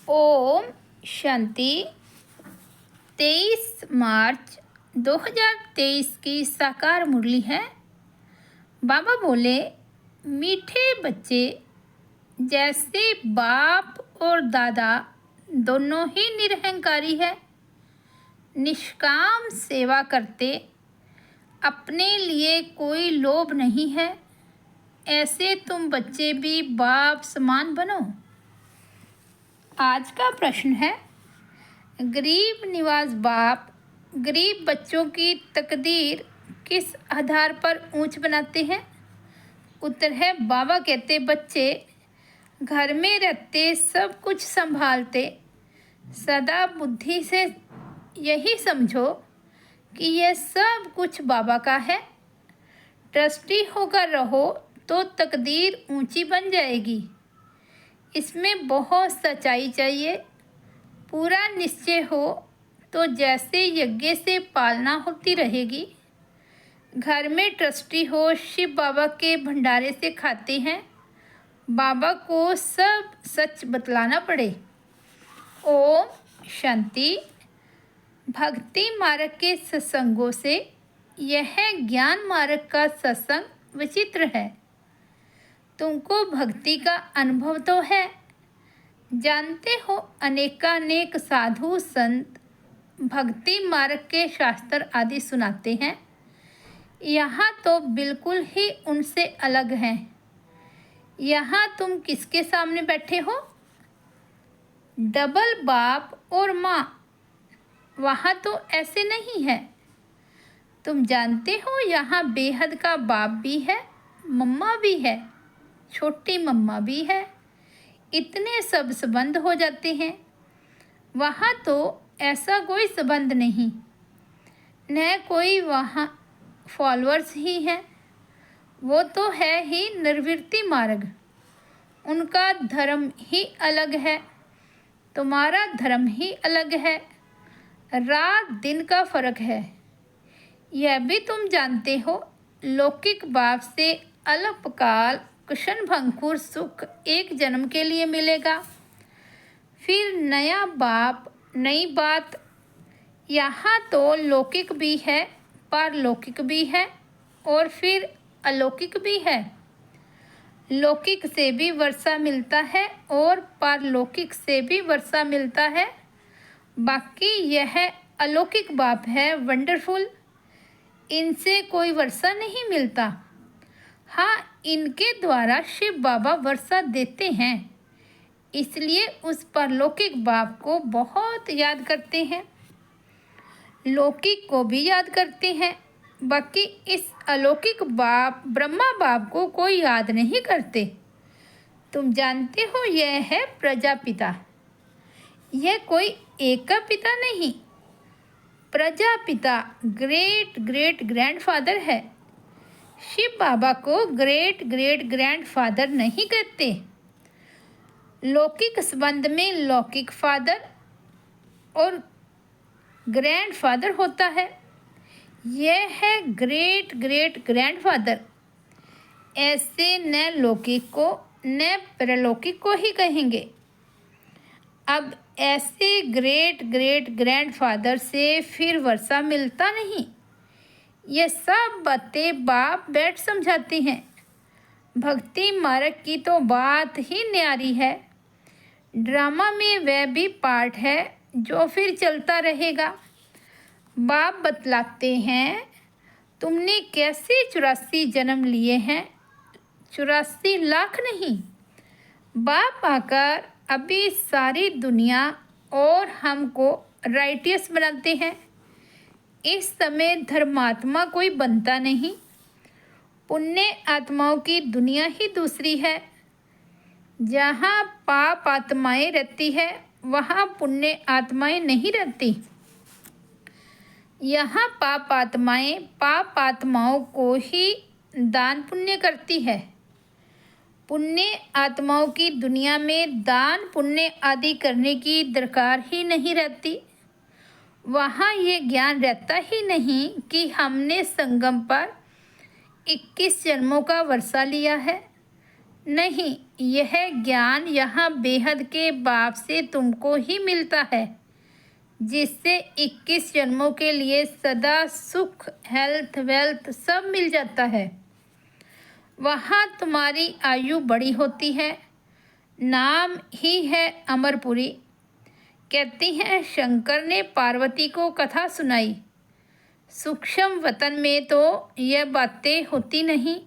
ओम शांति। 23 मार्च 2023 की साकार मुरली है। बाबा बोले, मीठे बच्चे जैसे बाप और दादा दोनों ही निरहंकारी है, निष्काम सेवा करते, अपने लिए कोई लोभ नहीं है। ऐसे तुम बच्चे भी बाप समान बनो। आज का प्रश्न है, गरीब निवाज बाप गरीब बच्चों की तकदीर किस आधार पर ऊंच बनाते हैं? उत्तर है, बाबा कहते बच्चे घर में रहते सब कुछ संभालते, सदा बुद्धि से यही समझो कि यह सब कुछ बाबा का है। ट्रस्टी होकर रहो तो तकदीर ऊंची बन जाएगी। इसमें बहुत सच्चाई चाहिए। पूरा निश्चय हो तो जैसे यज्ञ से पालना होती रहेगी। घर में ट्रस्टी हो, शिव बाबा के भंडारे से खाते हैं, बाबा को सब सच बतलाना पड़े। ओम शांति। भक्ति मार्ग के सत्संगों से यह ज्ञान मार्ग का सत्संग विचित्र है। तुमको भक्ति का अनुभव तो है, जानते हो अनेकानेक साधु संत भक्ति मार्ग के शास्त्र आदि सुनाते हैं। यहाँ तो बिल्कुल ही उनसे अलग हैं। यहाँ तुम किसके सामने बैठे हो? डबल बाप और माँ। वहाँ तो ऐसे नहीं है। तुम जानते हो यहाँ बेहद का बाप भी है, मम्मा भी है, छोटी मम्मा भी है। इतने सब संबंध हो जाते हैं। वहाँ तो ऐसा कोई संबंध नहीं, न कोई वहाँ फॉलोअर्स ही हैं। वो तो है ही निर्वृत्ति मार्ग। उनका धर्म ही अलग है, तुम्हारा धर्म ही अलग है। रात दिन का फर्क है। यह भी तुम जानते हो, लौकिक बाप से अल्पकाल कुशन भंगुर सुख एक जन्म के लिए मिलेगा, फिर नया बाप नई बात। यहाँ तो लौकिक भी है, पारलौकिक भी है और फिर अलौकिक भी है। लौकिक से भी वर्षा मिलता है और पारलौकिक से भी वर्षा मिलता है। बाकी यह अलौकिक बाप है वंडरफुल, इनसे कोई वर्षा नहीं मिलता। हाँ, इनके द्वारा शिव बाबा वर्षा देते हैं, इसलिए उस परलौकिक बाप को बहुत याद करते हैं, लौकिक को भी याद करते हैं। बाकी इस अलौकिक बाप ब्रह्मा बाप को कोई याद नहीं करते। तुम जानते हो यह है प्रजापिता। यह कोई एक का पिता नहीं, प्रजापिता ग्रेट ग्रेट ग्रैंडफादर है। शिव बाबा को ग्रेट ग्रेट ग्रैंडफादर नहीं कहते। लौकिक संबंध में लौकिक फादर और ग्रैंडफादर होता है। यह है ग्रेट ग्रेट ग्रैंडफादर। ऐसे न लौकिक को न परलौकिक को ही कहेंगे। अब ऐसे ग्रेट ग्रेट ग्रैंडफादर से फिर वर्षा मिलता नहीं। ये सब बातें बाप बैठ समझाते हैं। भक्ति मार्ग की तो बात ही न्यारी है। ड्रामा में वह भी पार्ट है जो फिर चलता रहेगा। बाप बतलाते हैं, तुमने कैसे 84 जन्म लिए हैं, 84 लाख नहीं। बाप आकर अभी सारी दुनिया और हमको राइटियस बनाते हैं। इस समय धर्मात्मा कोई बनता नहीं। पुण्य आत्माओं की दुनिया ही दूसरी है। जहाँ पाप आत्माएं रहती है, वहाँ पुण्य आत्माएं नहीं रहती। यहाँ पाप आत्माओं को ही दान पुण्य करती है। पुण्य आत्माओं की दुनिया में दान पुण्य आदि करने की दरकार ही नहीं रहती। वहाँ ये ज्ञान रहता ही नहीं कि हमने संगम पर 21 जन्मों का वर्षा लिया है। नहीं, यह ज्ञान यहाँ बेहद के बाप से तुमको ही मिलता है, जिससे 21 जन्मों के लिए सदा सुख, हेल्थ, वेल्थ सब मिल जाता है। वहाँ तुम्हारी आयु बड़ी होती है। नाम ही है अमरपुरी। कहती हैं शंकर ने पार्वती को कथा सुनाई। सूक्ष्म वतन में तो यह बातें होती नहीं,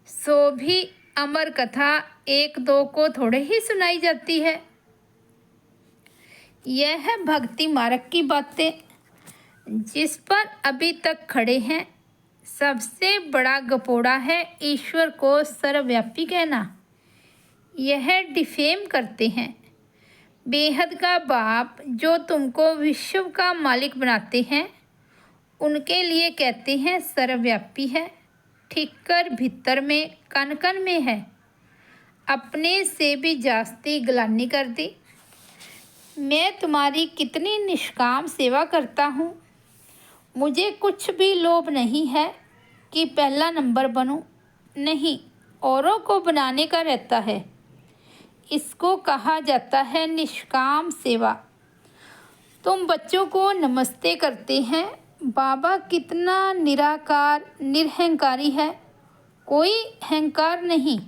सो भी अमर कथा एक दो को थोड़े ही सुनाई जाती है। यह है भक्ति मार्ग की बातें, जिस पर अभी तक खड़े हैं। सबसे बड़ा गपोड़ा है ईश्वर को सर्वव्यापी कहना। यह डिफेम करते हैं। बेहद का बाप जो तुमको विश्व का मालिक बनाते हैं, उनके लिए कहते हैं सर्वव्यापी है। ठिक्कर भीतर में कन कन में है। अपने से भी जास्ती ग्लानि कर दी। मैं तुम्हारी कितनी निष्काम सेवा करता हूँ। मुझे कुछ भी लोभ नहीं है कि पहला नंबर बनूं। नहीं, औरों को बनाने का रहता है। इसको कहा जाता है निष्काम सेवा। तुम बच्चों को नमस्ते करते हैं। बाबा कितना निराकार निरहंकारी है, कोई अहंकार नहीं।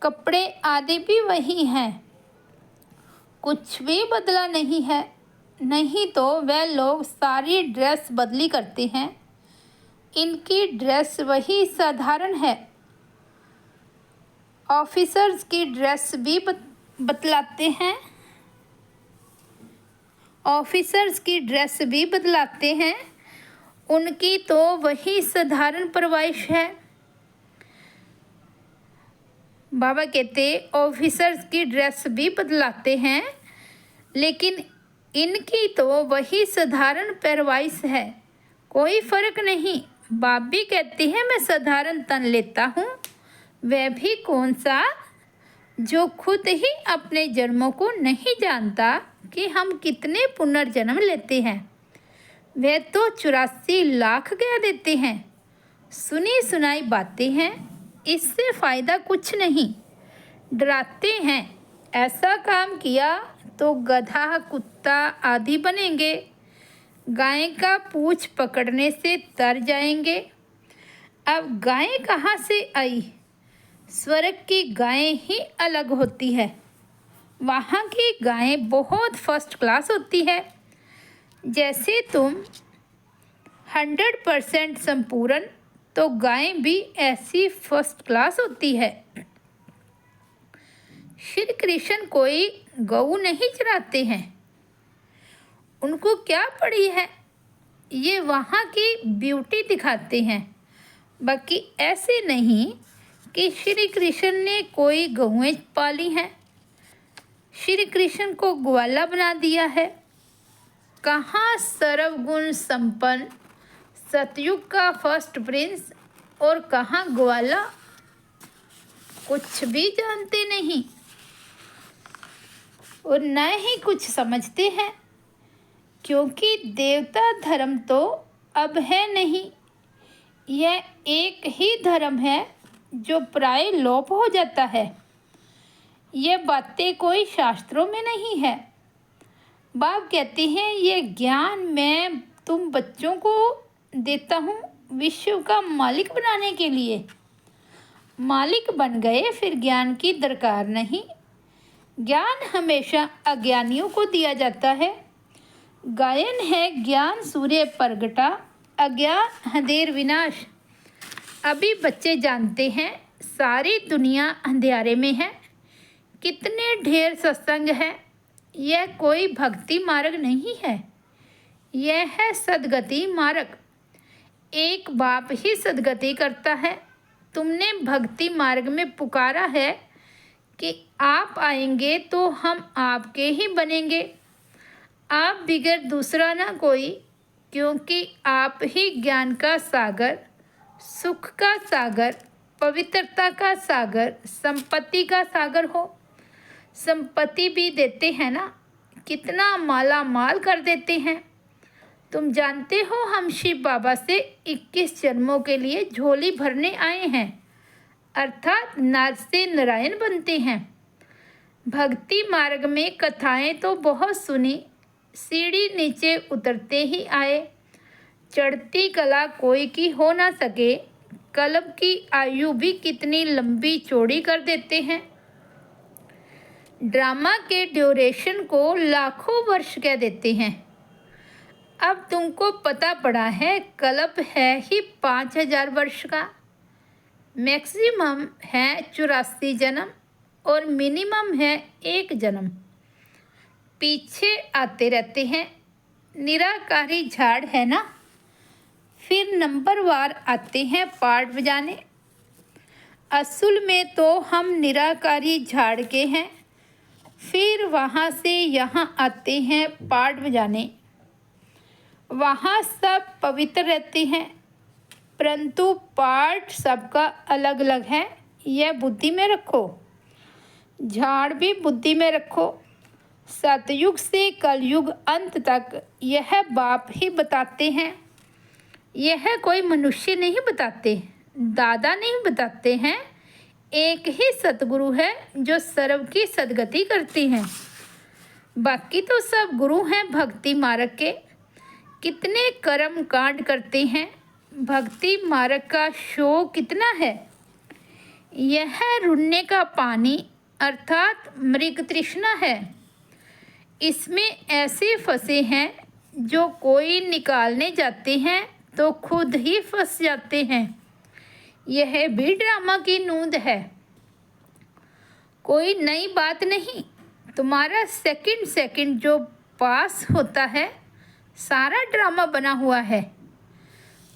कपड़े आदि भी वही हैं, कुछ भी बदला नहीं है। नहीं तो वह लोग सारी ड्रेस बदली करते हैं। इनकी ड्रेस वही साधारण है। ऑफिसर्स की ड्रेस भी बदलाते हैं। ऑफिसर्स की ड्रेस भी बदलाते हैं। उनकी तो वही साधारण परवाइश है। बाबा कहते ऑफिसर्स की ड्रेस भी बदलाते हैं, लेकिन इनकी तो वही साधारण परवाइश है, कोई फर्क नहीं। बाप भी कहते हैं मैं साधारण तन लेता हूँ। वह भी कौन सा, जो खुद ही अपने जन्मों को नहीं जानता कि हम कितने पुनर्जन्म लेते हैं। वे तो 84 लाख कह देते हैं। सुनी सुनाई बातें हैं, इससे फ़ायदा कुछ नहीं। डराते हैं ऐसा काम किया तो गधा, कुत्ता आदि बनेंगे। गाय का पूँछ पकड़ने से तर जाएंगे। अब गाय कहाँ से आई? स्वर्ग की गायें ही अलग होती है। वहाँ की गायें बहुत फर्स्ट क्लास होती है। जैसे तुम 100% संपूर्ण, तो गायें भी ऐसी फर्स्ट क्लास होती है। श्री कृष्ण कोई गऊ नहीं चराते हैं। उनको क्या पड़ी है, ये वहाँ की ब्यूटी दिखाते हैं। बाकी ऐसे नहीं कि श्री कृष्ण ने कोई गऊएं पाली हैं। श्री कृष्ण को ग्वाला बना दिया है। कहाँ सर्वगुण संपन्न सतयुग का फर्स्ट प्रिंस और कहाँ ग्वाला, कुछ भी जानते नहीं और न ही कुछ समझते हैं, क्योंकि देवता धर्म तो अब है नहीं। यह एक ही धर्म है जो प्राय लोप हो जाता है। ये बातें कोई शास्त्रों में नहीं है। बाप कहते हैं ये ज्ञान मैं तुम बच्चों को देता हूँ विश्व का मालिक बनाने के लिए। मालिक बन गए फिर ज्ञान की दरकार नहीं। ज्ञान हमेशा अज्ञानियों को दिया जाता है। गायन है ज्ञान सूर्य प्रगटा, अज्ञान अंधेर विनाश। अभी बच्चे जानते हैं सारी दुनिया अंधेरे में है। कितने ढेर सत्संग है। यह कोई भक्ति मार्ग नहीं है, यह है सदगति मार्ग। एक बाप ही सदगति करता है। तुमने भक्ति मार्ग में पुकारा है कि आप आएंगे तो हम आपके ही बनेंगे। आप बिगैर दूसरा ना कोई, क्योंकि आप ही ज्ञान का सागर, सुख का सागर, पवित्रता का सागर, संपत्ति का सागर हो। संपत्ति भी देते हैं ना, कितना माला माल कर देते हैं। तुम जानते हो हम शिव बाबा से 21 जन्मों के लिए झोली भरने आए हैं। अर्थात नर से नारायण बनते हैं। भक्ति मार्ग में कथाएं तो बहुत सुनी, सीढ़ी नीचे उतरते ही आए। चढ़ती कला कोई की हो ना सके, कल्प की आयु भी कितनी लंबी चौड़ी कर देते हैं। ड्रामा के ड्यूरेशन को लाखों वर्ष कह देते हैं। अब तुमको पता पड़ा है कल्प है ही 5000 वर्ष का, मैक्सिमम है 84 जन्म और मिनिमम है 1 जन्म। पीछे आते रहते हैं, निराकारी झाड़ है ना। फिर नंबरवार आते हैं पार्ट बजाने। असल में तो हम निराकारी झाड़ के हैं, फिर वहाँ से यहाँ आते हैं पार्ट बजाने। वहाँ सब पवित्र रहते हैं, परंतु पार्ट सबका अलग अलग है, यह बुद्धि में रखो। झाड़ भी बुद्धि में रखो। सतयुग से कलयुग अंत तक यह बाप ही बताते हैं। यह कोई मनुष्य नहीं बताते, दादा नहीं बताते हैं। एक ही सतगुरु है जो सर्व की सदगति करते हैं। बाकी तो सब गुरु हैं भक्ति मार्ग के। कितने कर्म कांड करते हैं। भक्ति मार्ग का शो कितना है। यह रुन्ने का पानी अर्थात मृग तृष्णा है। इसमें ऐसे फंसे हैं जो कोई निकालने जाते हैं तो खुद ही फंस जाते हैं। यह भी ड्रामा की नूंद है, कोई नई बात नहीं। तुम्हारा सेकंड सेकंड जो पास होता है सारा ड्रामा बना हुआ है।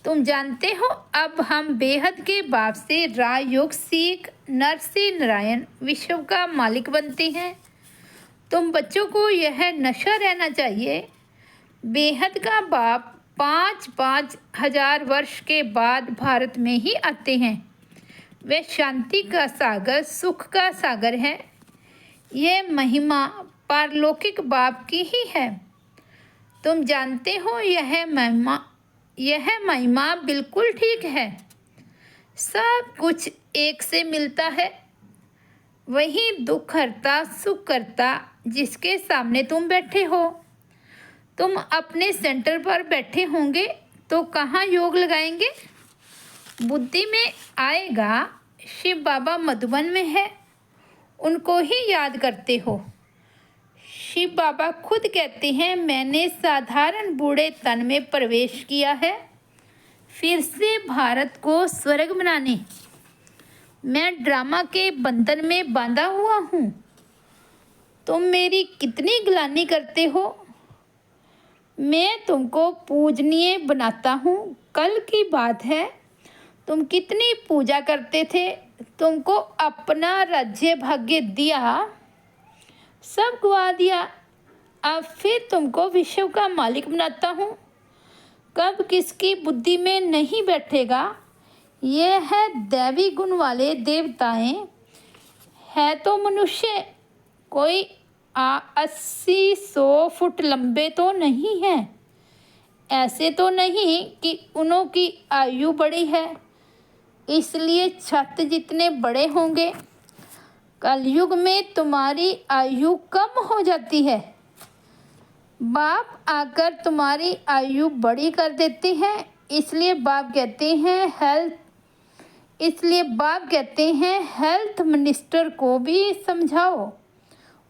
तुम जानते हो अब हम बेहद के बाप से राजयोग सीख नर से नारायण विश्व का मालिक बनते हैं। तुम बच्चों को यह नशा रहना चाहिए। बेहद का बाप 5-5 हजार वर्ष के बाद भारत में ही आते हैं। वे शांति का सागर, सुख का सागर है। ये महिमा पारलौकिक बाप की ही है। तुम जानते हो यह महिमा बिल्कुल ठीक है। सब कुछ एक से मिलता है। वही दुख हरता सुख करता जिसके सामने तुम बैठे हो। तुम अपने सेंटर पर बैठे होंगे तो कहाँ योग लगाएंगे। बुद्धि में आएगा शिव बाबा मधुबन में है, उनको ही याद करते हो। शिव बाबा खुद कहते हैं मैंने साधारण बूढ़े तन में प्रवेश किया है फिर से भारत को स्वर्ग बनाने। मैं ड्रामा के बंधन में बांधा हुआ हूँ। तुम मेरी कितनी गिलानी करते हो। मैं तुमको पूजनीय बनाता हूँ। कल की बात है, तुम कितनी पूजा करते थे। तुमको अपना राज्य भाग्य दिया, सब गवा दिया। अब फिर तुमको विश्व का मालिक बनाता हूँ। कब किसकी बुद्धि में नहीं बैठेगा। ये है दैवी गुण वाले देवताएं, है तो मनुष्य। कोई 80-100 फुट लंबे तो नहीं है। ऐसे तो नहीं कि उन्हों की आयु बड़ी है इसलिए छत जितने बड़े होंगे। कलयुग में तुम्हारी आयु कम हो जाती है। बाप आकर तुम्हारी आयु बड़ी कर देते हैं। इसलिए बाप कहते हैं हेल्थ मिनिस्टर को भी समझाओ।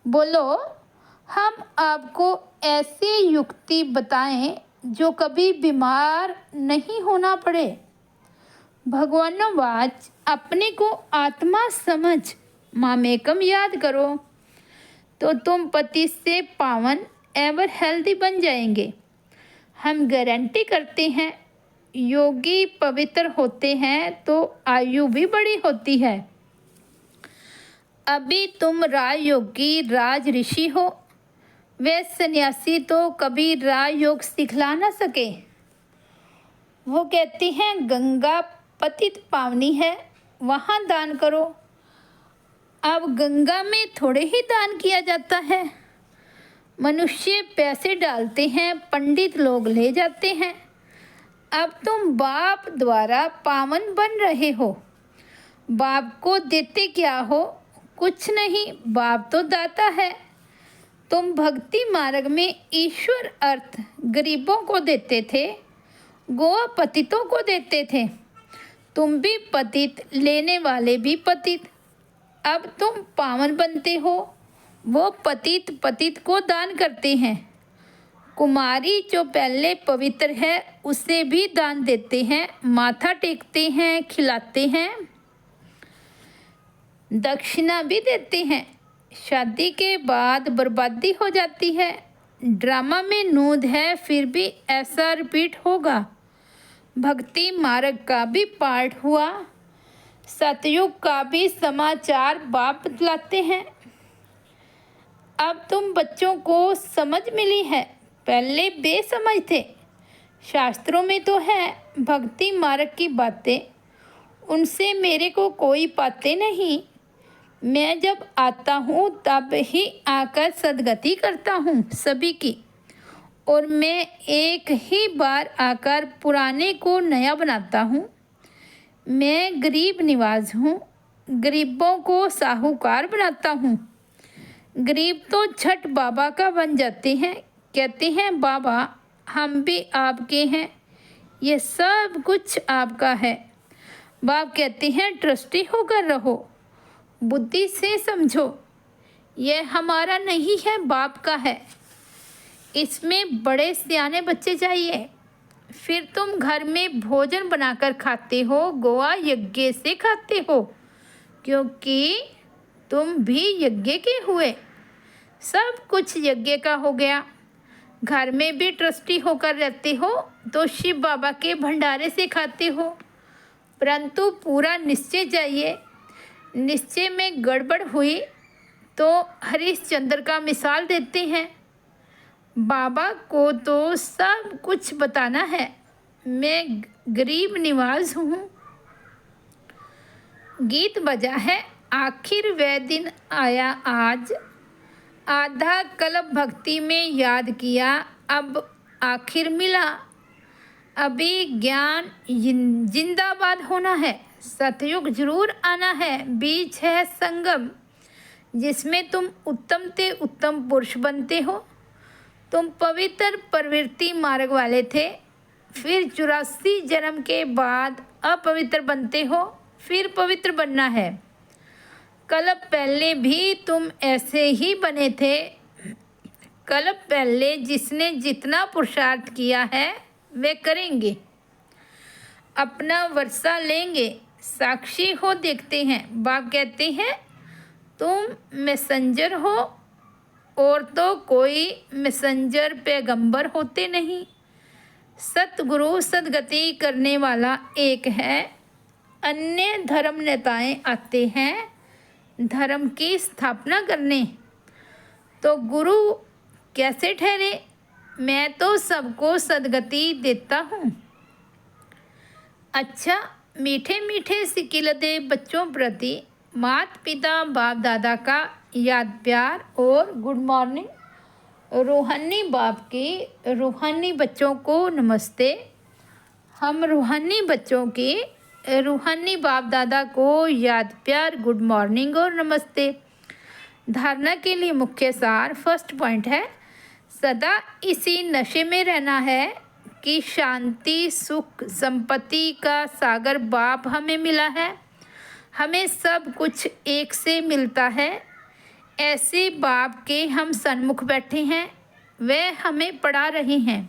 बोलो हम आपको ऐसे युक्ति बताएं जो कभी बीमार नहीं होना पड़े। भगवानोवाच अपने को आत्मा समझ मामेकम याद करो तो तुम पति से पावन एवर हेल्दी बन जाएंगे। हम गारंटी करते हैं योगी पवित्र होते हैं तो आयु भी बड़ी होती है। अभी तुम राजयोगी राज ऋषि हो। वे सन्यासी तो कभी राजयोग सिखला ना सके। वो कहते हैं गंगा पतित पावनी है, वहाँ दान करो। अब गंगा में थोड़े ही दान किया जाता है। मनुष्य पैसे डालते हैं, पंडित लोग ले जाते हैं। अब तुम बाप द्वारा पावन बन रहे हो। बाप को देते क्या हो? कुछ नहीं, बाप तो दाता है। तुम भक्ति मार्ग में ईश्वर अर्थ गरीबों को देते थे, गोवा पतितों को देते थे। तुम भी पतित, लेने वाले भी पतित। अब तुम पावन बनते हो, वो पतित पतित को दान करते हैं। कुमारी जो पहले पवित्र है उसे भी दान देते हैं, माथा टेकते हैं, खिलाते हैं, दक्षिणा भी देते हैं। शादी के बाद बर्बादी हो जाती है। ड्रामा में नूद है, फिर भी ऐसा रिपीट होगा। भक्ति मार्ग का भी पाठ हुआ। सतयुग का भी समाचार बाप बतलाते हैं। अब तुम बच्चों को समझ मिली है, पहले बेसमझ थे। शास्त्रों में तो है भक्ति मार्ग की बातें, उनसे मेरे को कोई पाते नहीं। मैं जब आता हूँ तब ही आकर सदगति करता हूँ सभी की, और मैं एक ही बार आकर पुराने को नया बनाता हूँ। मैं गरीब निवाज हूँ, गरीबों को साहूकार बनाता हूँ। गरीब तो झट बाबा का बन जाते हैं, कहते हैं बाबा हम भी आपके हैं, ये सब कुछ आपका है। बाप कहते हैं ट्रस्टी होकर रहो, बुद्धि से समझो, यह हमारा नहीं है, बाप का है। इसमें बड़े सियाने बच्चे चाहिए। फिर तुम घर में भोजन बनाकर खाते हो, गोवा यज्ञ से खाते हो, क्योंकि तुम भी यज्ञ के हुए। सब कुछ यज्ञ का हो गया। घर में भी ट्रस्टी होकर रहते हो तो शिव बाबा के भंडारे से खाते हो, परंतु पूरा निश्चय चाहिए। निश्चय में गड़बड़ हुई तो हरिश्चंद्र का मिसाल देते हैं। बाबा को तो सब कुछ बताना है। मैं गरीब निवाज हूँ। गीत बजा है, आखिर वह दिन आया आज। आधा कल्प भक्ति में याद किया, अब आखिर मिला। अभी ज्ञान जिंदाबाद होना है, सतयुग जरूर आना है। बीच है संगम, जिसमें तुम उत्तम से उत्तम पुरुष बनते हो। तुम पवित्र प्रवृत्ति मार्ग वाले थे, फिर 84 जन्म के बाद अपवित्र बनते हो, फिर पवित्र बनना है। कल्प पहले भी तुम ऐसे ही बने थे। कल्प पहले जिसने जितना पुरुषार्थ किया है वे करेंगे, अपना वर्षा लेंगे। साक्षी हो, देखते हैं। बाप कहते हैं तुम मैसेंजर हो, और तो कोई मैसेंजर पैगंबर होते नहीं। सतगुरु सदगति करने वाला एक है, अन्य धर्म नेताएं आते हैं धर्म की स्थापना करने। तो गुरु कैसे ठहरे? मैं तो सबको सदगति देता हूँ। अच्छा, मीठे मीठे सिकिलदे बच्चों प्रति माता पिता बाप दादा का याद प्यार और गुड मॉर्निंग। रूहानी बाप की रूहानी बच्चों को नमस्ते। हम रूहानी बच्चों की रूहानी बाप दादा को याद प्यार, गुड मॉर्निंग और नमस्ते। धारणा के लिए मुख्य सार, फर्स्ट पॉइंट है, सदा इसी नशे में रहना है कि शांति सुख संपत्ति का सागर बाप हमें मिला है। हमें सब कुछ एक से मिलता है। ऐसे बाप के हम सन्मुख बैठे हैं, वे हमें पढ़ा रहे हैं।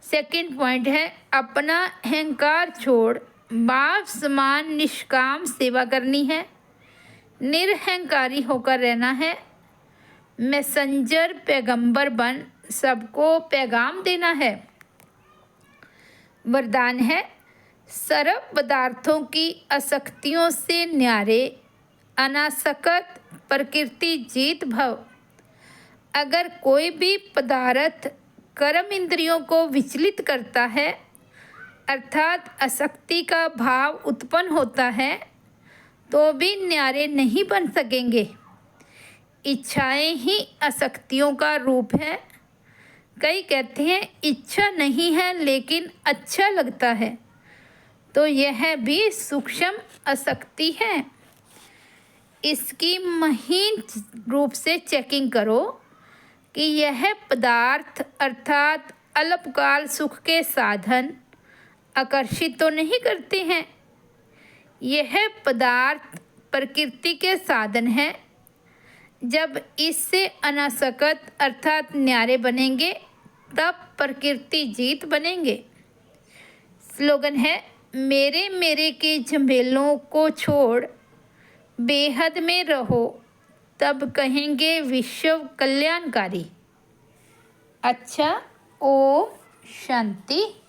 सेकंड पॉइंट है, अपना अहंकार छोड़ बाप समान निष्काम सेवा करनी है। निरहंकारी होकर रहना है। मैसेंजर पैगंबर बन सबको पैगाम देना है। वरदान है, सर्व पदार्थों की आसक्तियों से न्यारे, अनासक्त प्रकृति जीत भव। अगर कोई भी पदार्थ कर्म इंद्रियों को विचलित करता है, अर्थात आसक्ति का भाव उत्पन्न होता है, तो भी न्यारे नहीं बन सकेंगे। इच्छाएं ही आसक्तियों का रूप है। कई कहते हैं इच्छा नहीं है लेकिन अच्छा लगता है, तो यह भी सूक्ष्म आसक्ति है। इसकी महीन रूप से चेकिंग करो कि यह पदार्थ अर्थात अल्पकाल सुख के साधन आकर्षित तो नहीं करते हैं। यह पदार्थ प्रकृति के साधन है। जब इससे अनासक्त अर्थात न्यारे बनेंगे तब प्रकृति जीत बनेंगे। स्लोगन है, मेरे मेरे के झमेलों को छोड़ बेहद में रहो, तब कहेंगे विश्व कल्याणकारी। अच्छा, ओम शांति।